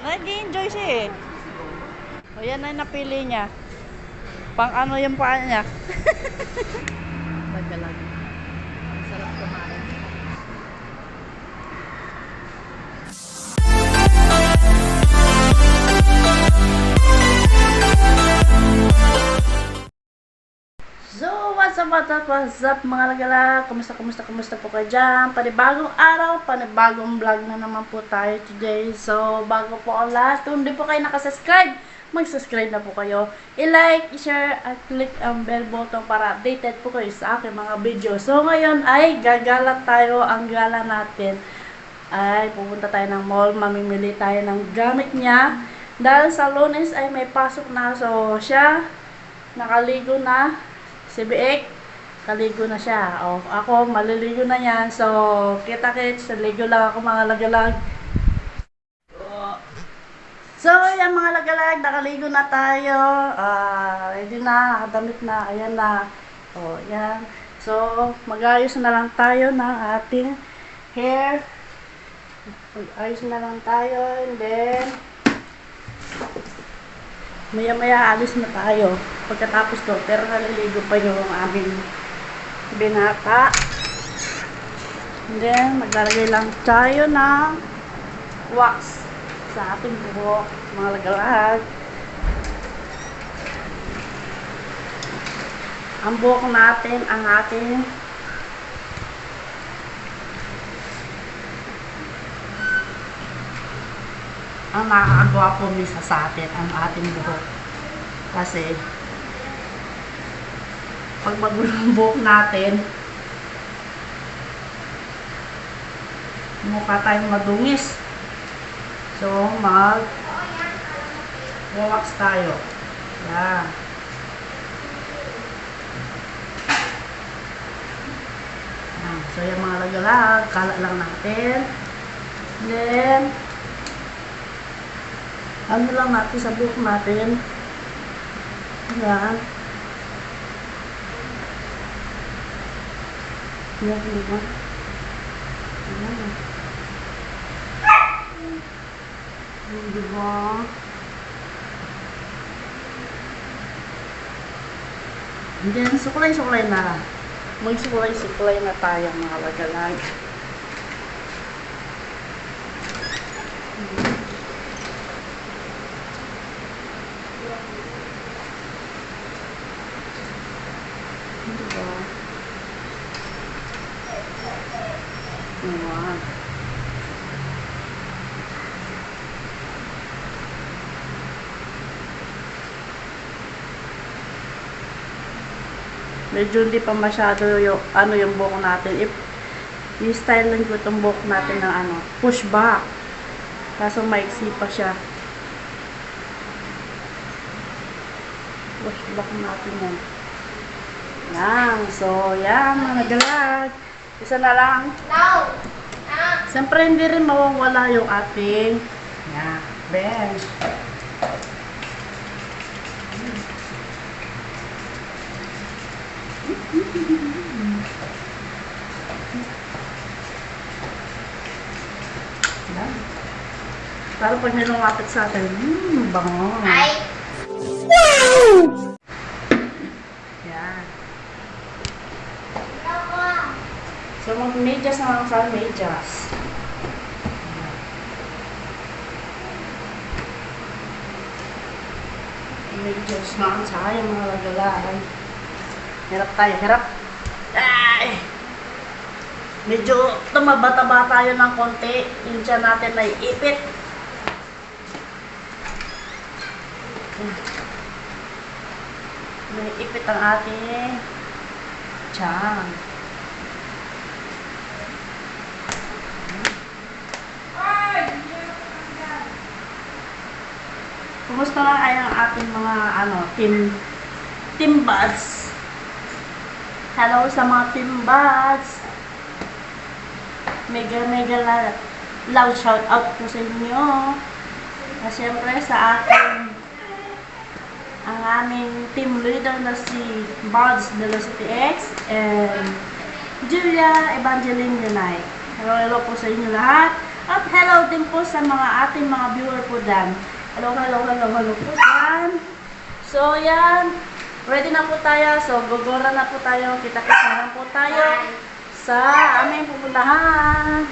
Nag-enjoy siya eh. O yan na yung napili niya. Pang ano yung paa niya. Nagkalag. Sarap kumain. So, what's up mga lagala? Kumusta po kayo dyan? Panibagong araw, panibagong vlog na naman po tayo today. So, bago po ang lahat, kung hindi po kayo nakasubscribe, mag-subscribe na po kayo. I-like, i-share, at click ang bell button para updated po kayo sa aking mga video. So, ngayon ay gagala tayo. Ang gala natin ay pupunta tayo ng mall, mamimili tayo ng gamit niya. Dahil sa Lunes ay may pasok na, so siya nakaligo na. Si Biek, kaligo na siya. O, ako, maliligo na yan. So, kita-kits, ligo lang ako mga lagalag. So, yan mga lagalag, nakaligo na tayo. Ready na, nakadamit na, ayan na. O, yan. So, mag-ayos na lang tayo ng ating hair. Mag-ayos na lang tayo, and then maya-maya alis na tayo pagkatapos to, pero naliligo pa yung aming binata. And then maglalagay lang tayo ng wax sa ating buhok mga lagalag. Ang buhok natin ang ating ang nakakagawa po misa sa atin ang ating buhok. Kasi pag magulo ang buhok natin, mukha tayong madungis. So, mag-wax tayo. Yan. So, yung mga lagalag, kalat lang natin. Then, ano lang natin sa buhok natin. Yan. Yan, diba? Yan. Yan, diba? And then, sukulay-sukulay na. Magsukulay-sukulay na tayo mga lagalag. Diba? Ayan. Medyo hindi pa masyado yung yung buhok natin. I-style lang ko itong buhok natin ng push back. Kaso maiksi pa siya. Push back natin yan. Yan. So, yan mga galag. Isa na lang. Siyempre, hindi rin mawawala yung ating bench. Yan. Para pag nilumapit sa atin, bango. Ay! Wow! So, mag-medyas na lang sa medyas. Medyas na lang sa yung mga lagalaan. Hirap tayo, hirap. Ay! Medyo tumaba-taba tayo ng konti. Yung tiyan natin ay ipit. May ipit ang ating tiyan. Kumusta lang ay ang ating mga team buds. Hello sa mga team buds. Mega loud shout out po sa inyo. At syempre sa ating ang aming team leader na si Buds Velocity X and Julia Evangeline Unite. Hello po sa inyo lahat. At hello din po sa mga ating mga viewer po dyan. Hello po dyan. So, yan. Ready na po tayo. So, gogora na po tayo. Kita-kita na po tayo sa aming pupuntahan.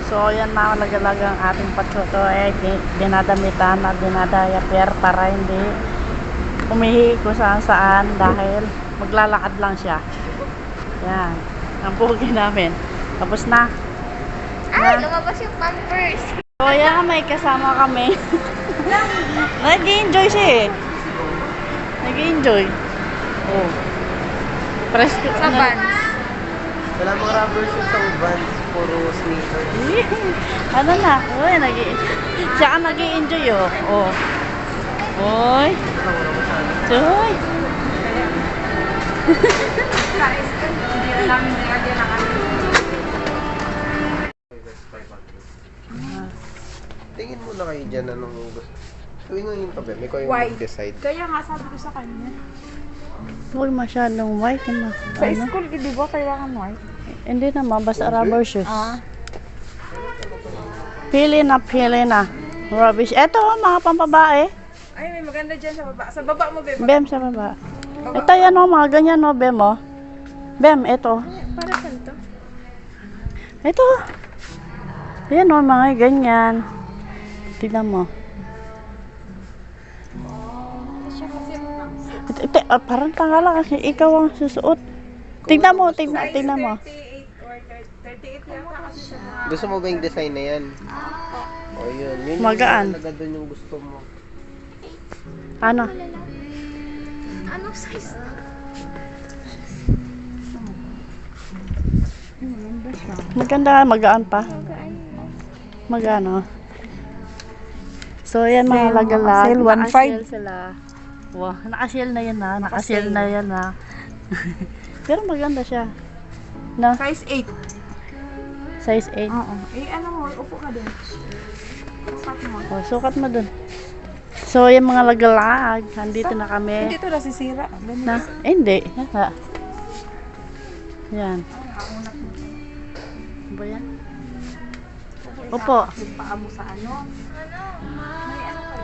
So, yan mga lagalagang ating patsoto ay dinadamitan at dinadayaper para hindi umihi kung saan dahil maglalakad lang siya. Yan. Ang pugi namin. Tapos na. Ay, lumabas yung pampers. So, yan. May kasama kami. Nag-i-enjoy siya eh. Nag-i-enjoy. Oh. Presko. Sa Vans. Wala mga rubber shoes sa Vans, puro sneakers. Ano na? Uy, siya ka nag-i-enjoy oh. Oh. Uy. Uy. Hindi na namin nilagyan ng ano. Tingin muna kayo dyan anong gusto. Tuwing ngayon pa ba? May kayo White. mag-decide. Kaya nga sabi ko sa kanya. Huwag masyadong white. Ano? Sa school, di ba kailangan white? Hindi naman. Basta rubber shoes. Ah. Pili na. Rubbish. Eto mga pampabae. Ay, may maganda dyan sa baba. Sa baba mo, Beba. Bem sa baba. Ito yan o. Mga ganyan o. Bem o. Bem, eto. Para saan to? Ito. Ayan o. Mga ganyan. Tignan mo. Siya kasi Parang tanga lang kasi ikaw ang susuot. Tignan mo. Tignan mo. 38 or 38 yata kasi siya. Gusto mo ba yung design na yan? O yun. Yun Magaan. yung talaga dun yung gusto mo. Ano? Anong size? Maganda. Magaan pa. Magano? So, yan mga lagalag. sale, 1.5. Naka-sale sila. Wow, naka-sale na yan ha. Naka-sale na yan ha. Pero maganda siya. No? Size 8. Size 8. Oo. Eh, ano mo? Upo ka din. Sukat mo. Oh, sukat mo dun. So, yan mga lagalag. Andito na kami. Hindi to nasisira. Ganun. Na? Hindi. Ha? Yan. Ano ba yan? Opo. Paa mo sa ano? May ano kayo?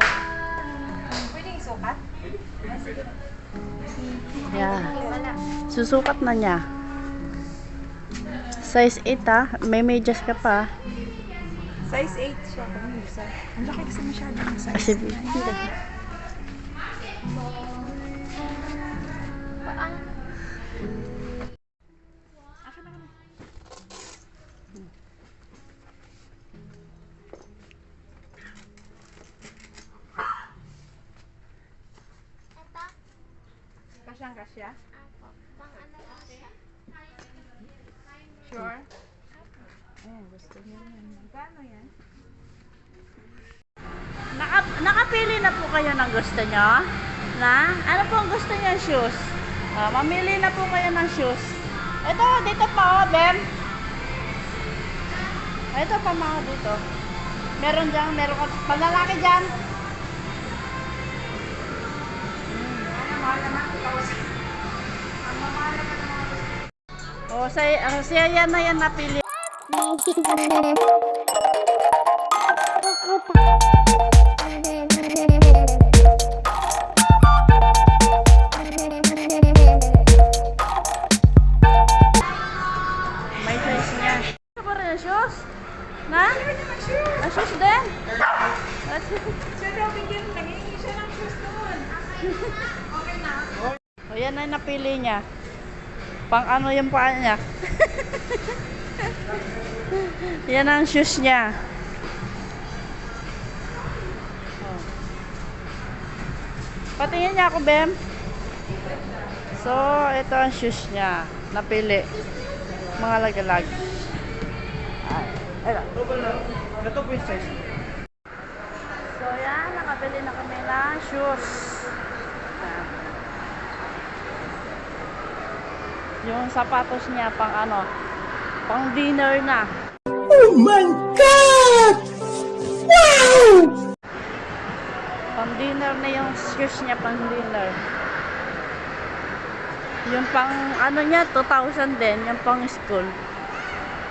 Pwedeng isukat? Yan. Susukat na niya. Size 8 ha. May medyas ka pa. Size 8 siya. Ang laki kasi masyado ng size. Kasi, Kasyang kasya? Sure? Ayan, gusto niya yan. Magkano yan? nakapili na po kayo ng gusto nyo? Na? Ano po ang gusto nyo shoes? Mamili na po kayo ng shoes. Ito, dito pa oh, Bem. Ito pa mga dito. Meron ka panlalaki dyan. Oh, siya yan na yan napili. May size niya. Ano ba rin ang shoes? Na? Ang shoes din? Siya daw bigyan, nangingi siya ng shoes noon. Okay na. O yan na yung napili niya. Pang ano yung paa niya. Yan ang shoes niya. Oh. Patingin niya ako, Bem. So, ito ang shoes niya. Napili. Mga lagalag. Ito po yung size. So, yan. Nakabili na kami ng shoes. Yan. Yung sapatos niya pang ano, pang dinner na. Oh my God! Wow! Pang dinner na yung shoes niya, pang dinner. Yung pang ano niya, 2,000 din, yung pang school.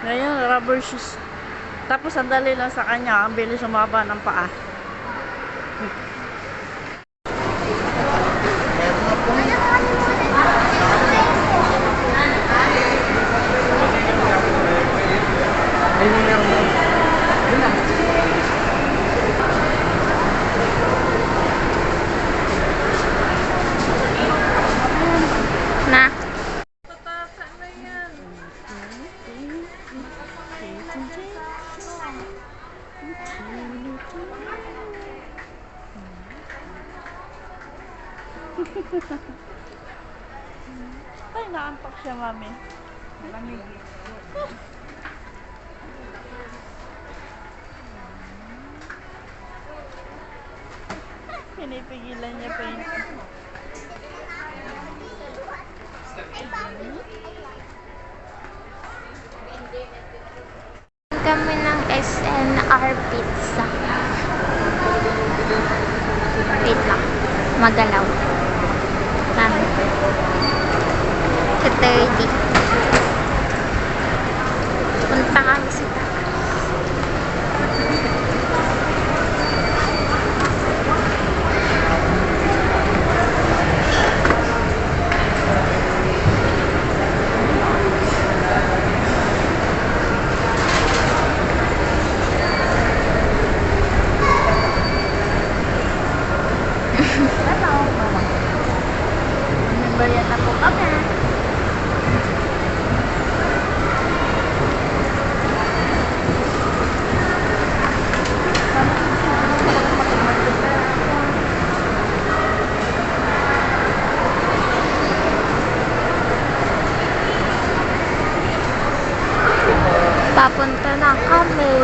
Ngayon, rubber shoes. Tapos sandali lang sa kanya, ang bilis sumaba ng paa. Na. Tataka na yan. Ay, naantok siya, mami. Lamig. Pinipigilan niya pa yun. Kami ng SNR Pizza. Wait lang. Magalaw. Kami. Sa 30. Punta kami sa taas. Memberya na po kami. Papunta na kami.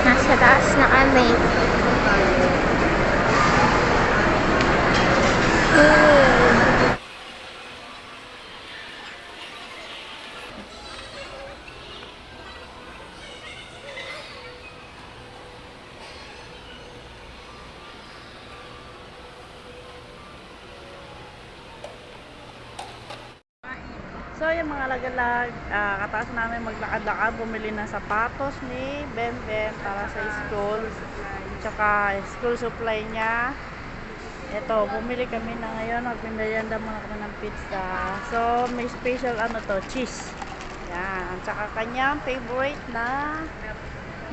Nasa taas na kami. So, yung mga lagalag, kataas namin maglakad-lakad, bumili ng sapatos ni Bemben para sa school. Tsaka school supply niya. Ito, bumili kami na ngayon. Magpindayanda muna kami ng pizza. So, may special ano to, cheese. Yan. Tsaka kanyang favorite na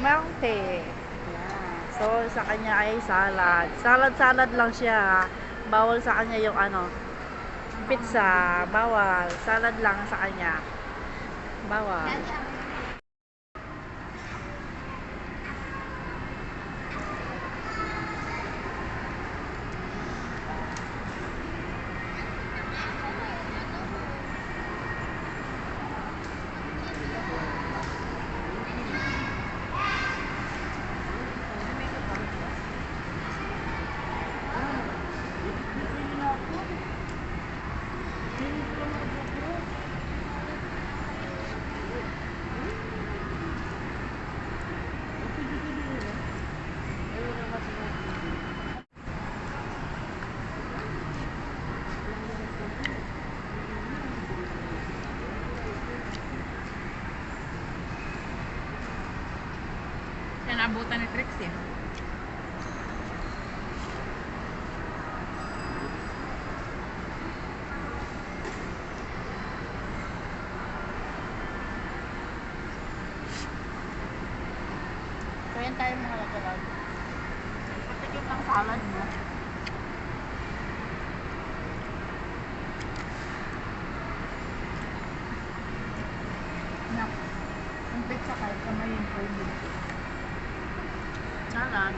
milk tea. Yan. So, sa kanya ay salad. Salad-salad lang siya. Bawal sa kanya yung ano, pizza. Bawal. Salad lang sa kanya. Bawal. Yan, abutan ni Trixie. Kayan tayo mga lagalag. Patikim ng salad mo. Nak. Ang pizza kahit kamay yung pwede. Salad.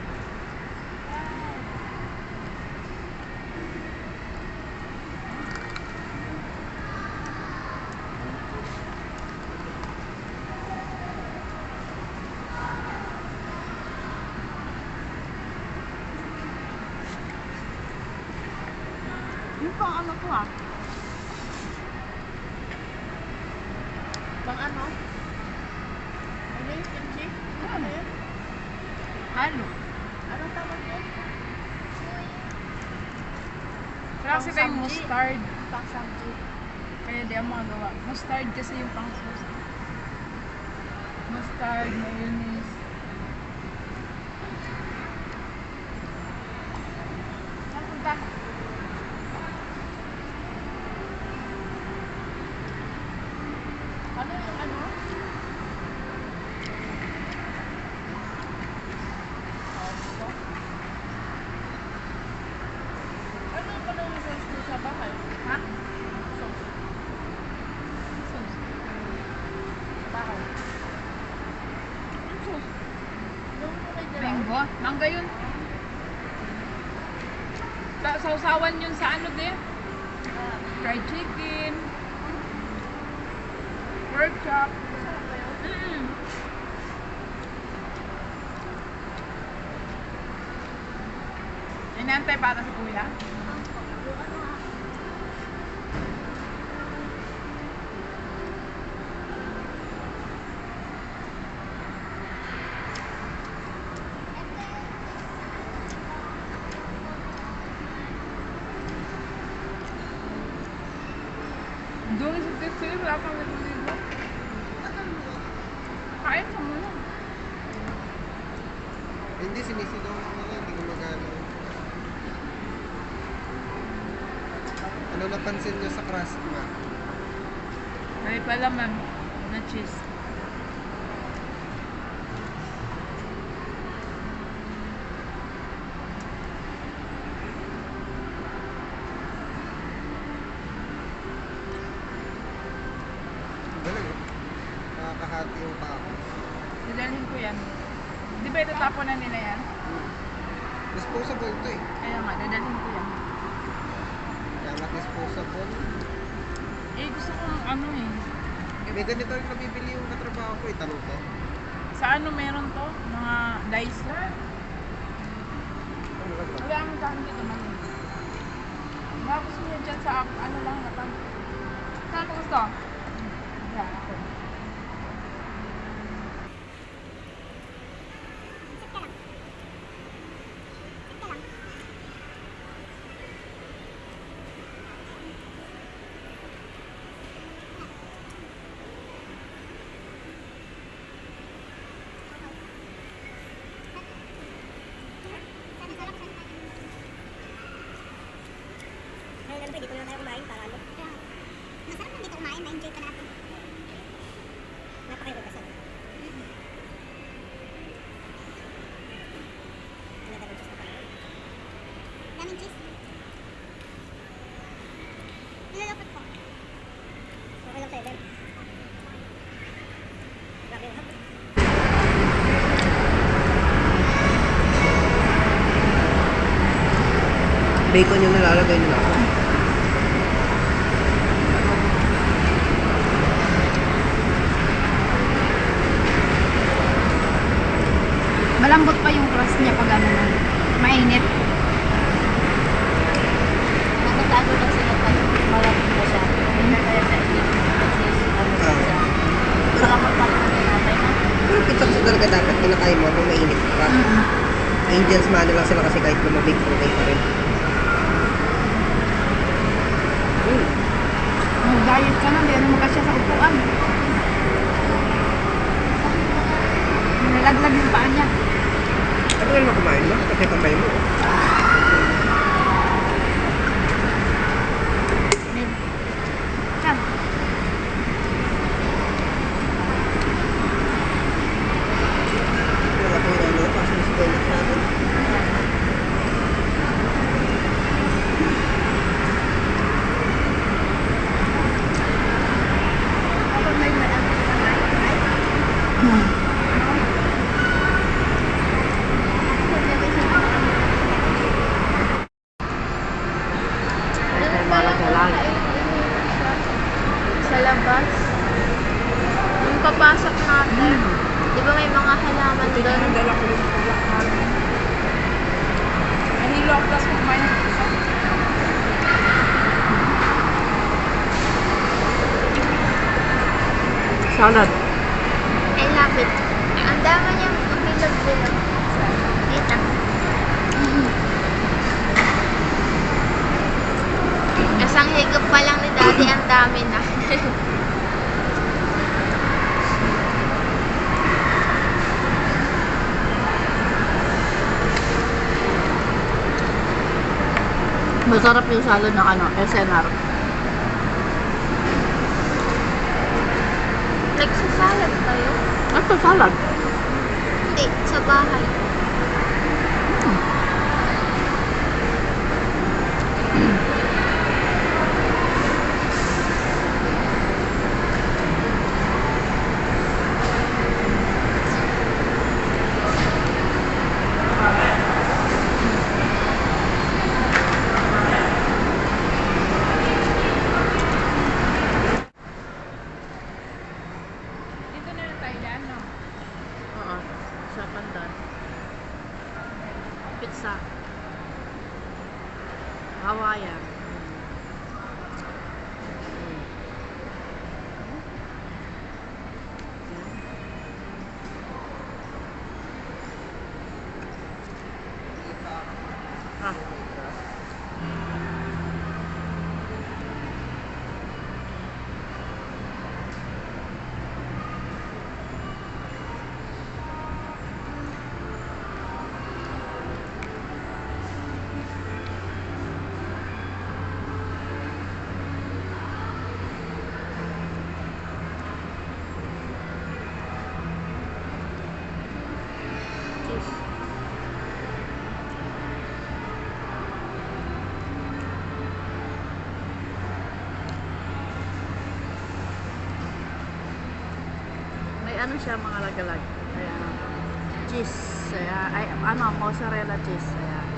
Yung pang ano to ah? Pang ano? Ano yung kimchi? Ano yun? Halo. Anong tawag yun? Kasi ba yung Pang-samji. mustard? Pang samji. Kaya di ang mga gawa. Mustard kasi yung pang sauce. Mustard, mayonnaise. Oh, mangga yun. Sausawan yun sa ano din? Fried chicken. Pork chop. Inantay para sa kuya? Doon sa titsiri, wala pang libo-libo. Kain ka muna. Hindi, sinisigaw ko nila, hindi ko magano. Ano napansin nyo sa crust, ma? May pala ma'am, na cheese. Galing, nakakahati yung pako. Dadalhin ko yan. Di ba itatapon na nila yan? Disposable to eh. Kaya nga, dadalhin ko yan. Kaya nga disposable. Eh, gusto kong ano eh. May ganito rin nabibili yung katrabaho ko eh, tanong ko. Sa ano meron to? Mga dice lang. Ano ba? Wala akong daan dito mali. Baka gusto niya dyan sa ano lang naman. Saan mo gusto? Yeah, ako. Ngayon, pwede ko na tayo kumain para ano? Masarap na dito kumain, na-enjoy pa natin. Napakaiba kasi. Ano daming cheese na pala? Daming cheese? Nilalapot ko. Okay lang sa'yo, Ben. Grabe yung hapon. Bacon yung nalalagay nila ako. Malambot pa yung crust niya pag ano na. Mainit. Magkatago lang sila tayo. Malapit na siya. Hindi kaya sa inyo. Kasi ano siya. Salamat pa rin natin. Pero pizza kasi talaga dapat kinakain mo nung mainit pa. Angels man lang sila kasi kahit lumabig, okay pa rin. Mag-diet ka na, hindi ano magkasya sa upuan. Nalaglag yung paa niya. Ano nga naman kumain mo? Kasi kamay mo. Come. Wala ko yung ano, kasi nasigaw na natin. Kapag may marami na kumain, right? Sa labas. Yung papasok natin. Di ba may mga halaman doon? Dala ko yung tulak namin. Mahilo ako plus kumain ng isa. Salad. I love it. Ang dami niyang umilog-bilog. Dito. Kasang higop pa lang ni Daddy, ang dami na. Masarap yung salad ng ano, SNR. Nagsasalad tayo? Ito salad. Hindi, sa bahay. pizza. Hawaiian. Ah. Cheese. May ano siya mga lagalag. Ayan. Cheese. Ayan. Ay, ano, mozzarella cheese. Ayan.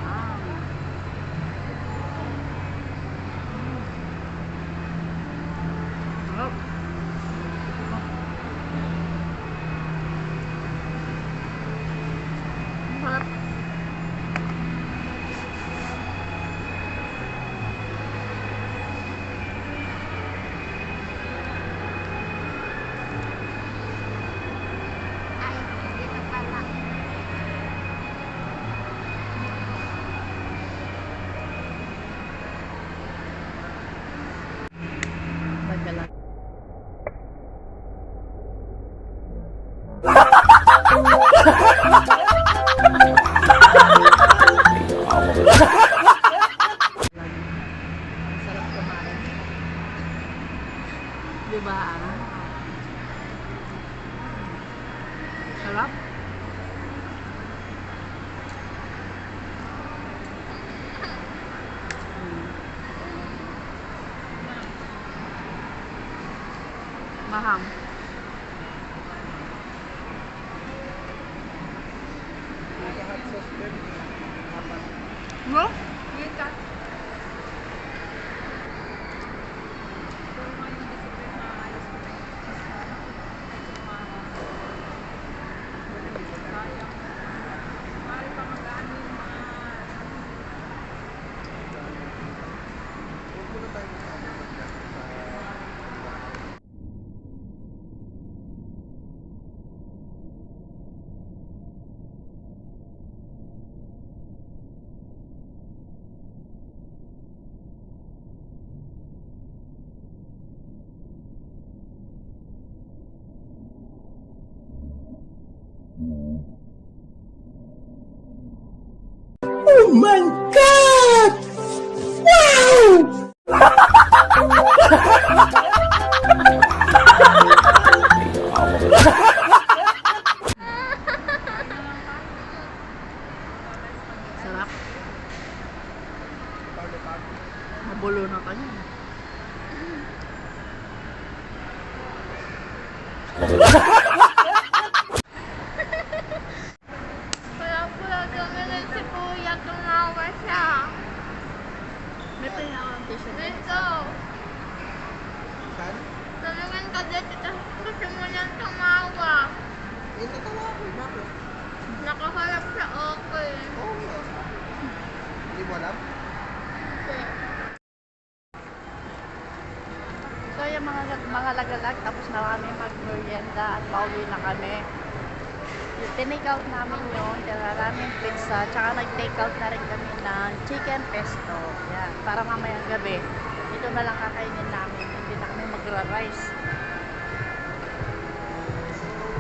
Ah. Oh. Sarap. Ay, dito pala. Lagalag. Sarap kumain. Diba? Sarap. Maham. No? Kita. Sarap. Nabulo na kanya. Pula-pula tumingin si Kuya, tumawa siya. May pinawang t-shirt. Dito. Saan? Tumingin ka dito, tapos gusto mo niyang tumawa. Eh, natawa ako. Bakit? Nakaharap siya okay. Oo nga. Hindi mo alam? Hindi. So yung mga lagalag, tapos na kami mag-merienda at pauwi na kami. Tinake out namin yun, maraming pizza, tsaka nag-take out na rin kami ng chicken pesto. Yan, para mamayang gabi. Ito na lang kakainin namin, hindi na kami magra-rice.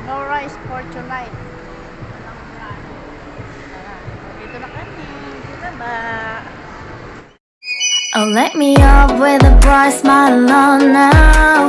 No rice for tonight. Ito na kami. Bye-bye. Oh, let me up with a bright smile on now.